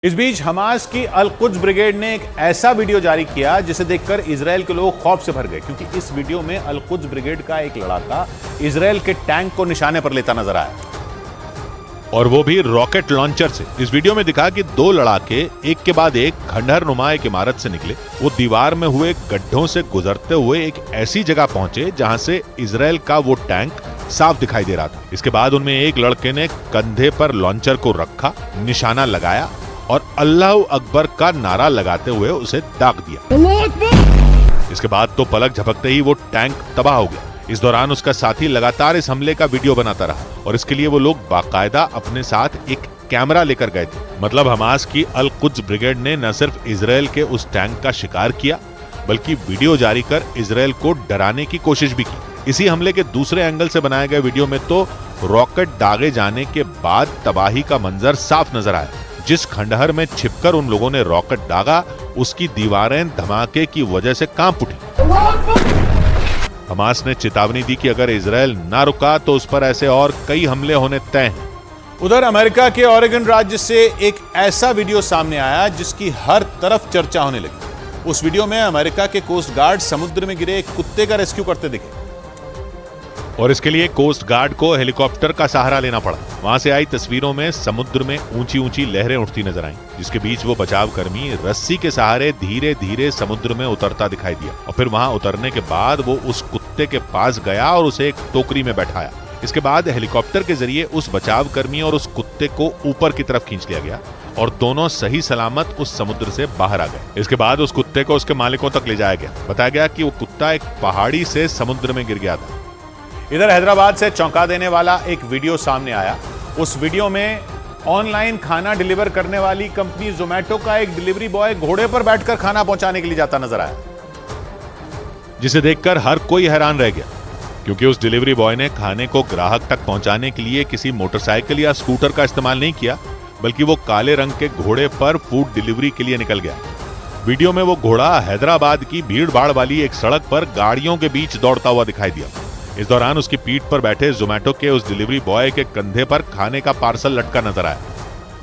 इस बीच हमास की अल Quds brigade ने एक ऐसा वीडियो जारी किया जिसे देखकर इजराइल के लोग खौफ से भर गए, क्योंकि इस वीडियो में अल कुद्स ब्रिगेड का एक लड़ाका इजराइल के टैंक को निशाने पर लेता नजर आया, और वो भी रॉकेट लॉन्चर से। इस वीडियो में दिखा कि दो लड़ाके एक के बाद एक खंडहर नुमा एक इमारत से निकले। वो दीवार में हुए गड्ढों से गुजरते हुए एक ऐसी जगह पहुंचे जहां से इजराइल का वो टैंक साफ दिखाई दे रहा था। इसके बाद उनमें एक लड़के ने कंधे पर लॉन्चर को रखा, निशाना लगाया और अल्लाह अकबर का नारा लगाते हुए उसे दाग दिया। इसके बाद तो पलक झपकते ही वो टैंक तबाह हो गया। इस दौरान उसका साथी लगातार इस हमले का वीडियो बनाता रहा और इसके लिए वो लोग बाकायदा अपने साथ एक कैमरा लेकर गए थे। मतलब हमास की अल कुद्स ब्रिगेड ने न सिर्फ इजराइल के उस टैंक का शिकार किया, बल्कि वीडियो जारी कर इजराइल को डराने की कोशिश भी की। इसी हमले के दूसरे एंगल से बनाए गए वीडियो में तो रॉकेट दागे जाने के बाद तबाही का मंजर साफ नजर आया। जिस खंडहर में छिपकर उन लोगों ने रॉकेट दागा, उसकी दीवारें धमाके की वजह से कांप उठी। हमास ने चेतावनी दी कि अगर इजराइल ना रुका तो उस पर ऐसे और कई हमले होने तय हैं। उधर अमेरिका के ओरेगन राज्य से एक ऐसा वीडियो सामने आया जिसकी हर तरफ चर्चा होने लगी। उस वीडियो में अमेरिका के कोस्ट गार्ड समुद्र में गिरे एक कुत्ते का रेस्क्यू करते दिखे, और इसके लिए कोस्ट गार्ड को हेलीकॉप्टर का सहारा लेना पड़ा। वहां से आई तस्वीरों में समुद्र में ऊंची ऊंची लहरें उठती नजर आईं, जिसके बीच वो बचाव कर्मी रस्सी के सहारे धीरे धीरे समुद्र में उतरता दिखाई दिया। और फिर वहां उतरने के बाद वो उस कुत्ते के पास गया और उसे एक टोकरी में बैठाया। इसके बाद हेलीकॉप्टर के जरिए उस बचाव कर्मी और उस कुत्ते को ऊपर की तरफ खींच लिया गया और दोनों सही सलामत उस समुद्र से बाहर आ गए। इसके बाद उस कुत्ते को उसके मालिकों तक ले जाया गया। बताया गया कि वो कुत्ता एक पहाड़ी से समुद्र में गिर गया था। इधर हैदराबाद से चौंका देने वाला एक वीडियो सामने आया। उस वीडियो में ऑनलाइन खाना डिलीवर करने वाली कंपनी जोमेटो का एक डिलीवरी बॉय घोड़े पर बैठकर खाना पहुंचाने के लिए जाता नजर आया, जिसे देखकर हर कोई हैरान रह गया, क्योंकि उस डिलीवरी बॉय ने खाने को ग्राहक तक पहुंचाने के लिए किसी मोटरसाइकिल या स्कूटर का इस्तेमाल नहीं किया, बल्कि वो काले रंग के घोड़े पर फूड डिलीवरी के लिए निकल गया। वीडियो में वो घोड़ा हैदराबाद की भीड़ भाड़ वाली एक सड़क पर गाड़ियों के बीच दौड़ता हुआ दिखाई दिया। इस दौरान उसकी पीठ पर बैठे जोमेटो के उस डिलीवरी बॉय के कंधे पर खाने का पार्सल लटका नजर आया।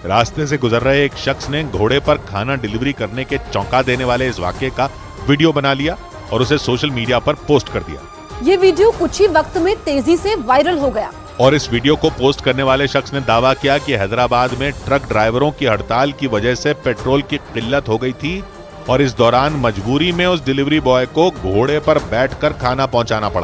रास्ते से गुजर रहे एक शख्स ने घोड़े पर खाना डिलीवरी करने के चौंका देने वाले इस वाकये का वीडियो बना लिया और उसे सोशल मीडिया पर पोस्ट कर दिया। ये वीडियो कुछ ही वक्त में तेजी से वायरल हो गया और इस वीडियो को पोस्ट करने वाले शख्स ने दावा किया कि हैदराबाद में ट्रक ड्राइवरों की हड़ताल की वजह से पेट्रोल की किल्लत हो गई थी और इस दौरान मजबूरी में उस डिलीवरी बॉय को घोड़े पर बैठकर खाना पहुंचाना पड़ा।